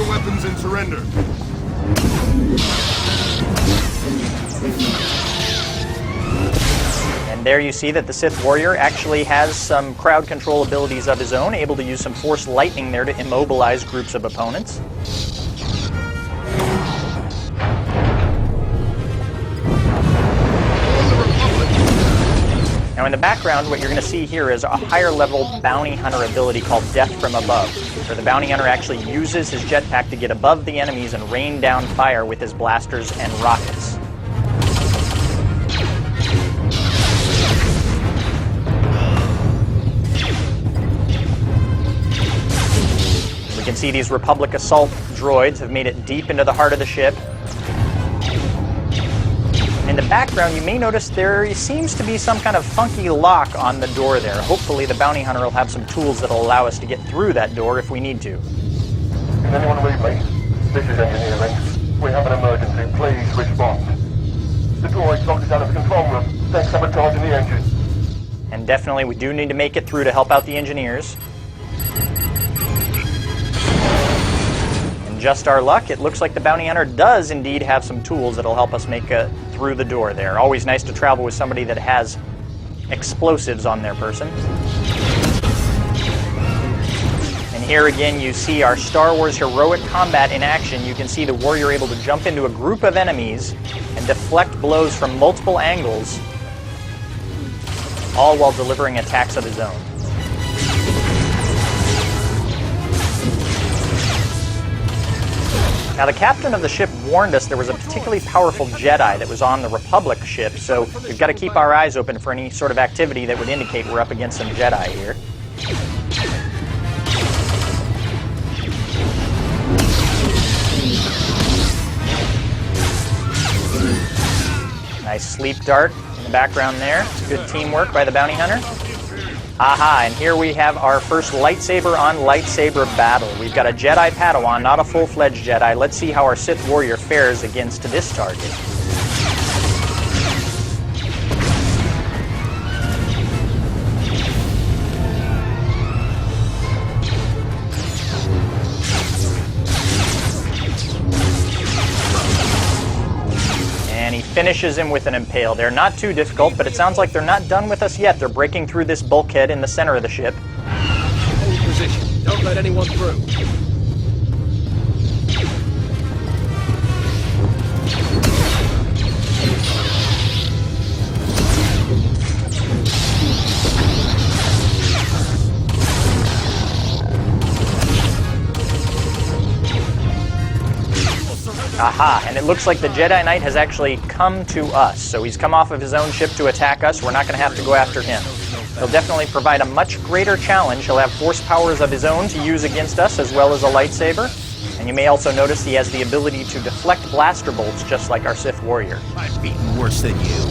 your weapons and surrender. And there you see that the Sith warrior actually has some crowd control abilities of his own, able to use some Force lightning there to immobilize groups of opponents. Now in the background, what you're going to see here is a higher level bounty hunter ability called Death from Above, where the bounty hunter actually uses his jetpack to get above the enemies and rain down fire with his blasters and rockets. We can see these Republic assault droids have made it deep into the heart of the ship. In the background, you may notice there seems to be some kind of funky lock on the door there. Hopefully the bounty hunter will have some tools that will allow us to get through that door if we need to. Can anyone read me? This is engineering. We have an emergency. Please respond. The droid's locked us out of the control room. They're sabotaging the engine. And definitely we do need to make it through to help out the engineers. Just our luck, it looks like the bounty hunter does indeed have some tools that'll help us make it through the door there. Always nice to travel with somebody that has explosives on their person. And here again you see our Star Wars heroic combat in action. You can see the warrior able to jump into a group of enemies and deflect blows from multiple angles, all while delivering attacks of his own. Now, the captain of the ship warned us there was a particularly powerful Jedi that was on the Republic ship, so we've got to keep our eyes open for any sort of activity that would indicate we're up against some Jedi here. Nice sleep dart in the background there. Good teamwork by the bounty hunter. Aha, and here we have our first lightsaber on lightsaber battle. We've got a Jedi Padawan, not a full-fledged Jedi. Let's see how our Sith warrior fares against this target. And he finishes him with an impale. They're not too difficult, but it sounds like they're not done with us yet. They're breaking through this bulkhead in the center of the ship. Hold position. Don't let anyone through. Aha, and it looks like the Jedi Knight has actually come to us. So he's come off of his own ship to attack us. We're not going to have to go after him. He'll definitely provide a much greater challenge. He'll have force powers of his own to use against us, as well as a lightsaber. And you may also notice he has the ability to deflect blaster bolts, just like our Sith warrior. I've beaten worse than you.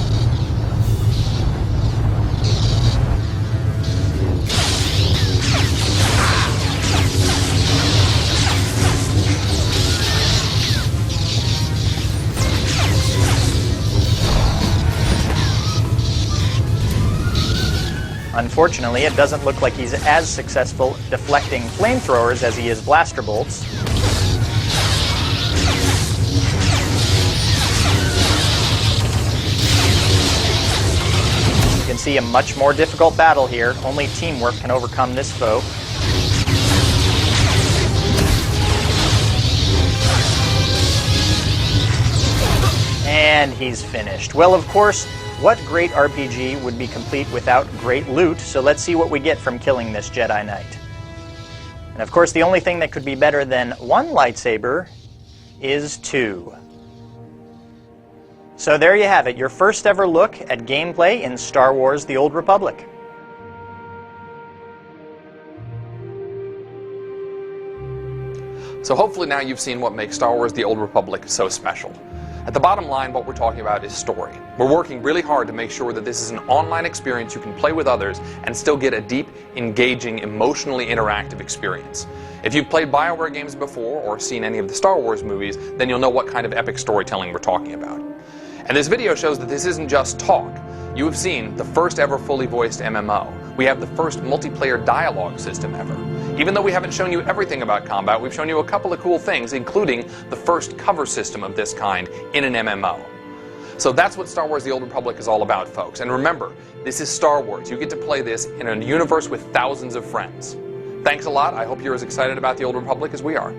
Unfortunately, it doesn't look like he's as successful deflecting flamethrowers as he is blaster bolts. You can see a much more difficult battle here. Only teamwork can overcome this foe. And he's finished. Well, of course, what great RPG would be complete without great loot? So let's see what we get from killing this Jedi Knight. And of course, the only thing that could be better than one lightsaber is two. So there you have it, your first ever look at gameplay in Star Wars: The Old Republic. So hopefully now you've seen what makes Star Wars: The Old Republic so special. At the bottom line, what we're talking about is story. We're working really hard to make sure that this is an online experience you can play with others and still get a deep, engaging, emotionally interactive experience. If you've played BioWare games before or seen any of the Star Wars movies, then you'll know what kind of epic storytelling we're talking about. And this video shows that this isn't just talk. You have seen the first ever fully voiced MMO. We have the first multiplayer dialogue system ever. Even though we haven't shown you everything about combat, we've shown you a couple of cool things, including the first cover system of this kind in an MMO. So that's what Star Wars The Old Republic is all about, folks. And remember, this is Star Wars. You get to play this in a universe with thousands of friends. Thanks a lot. I hope you're as excited about The Old Republic as we are.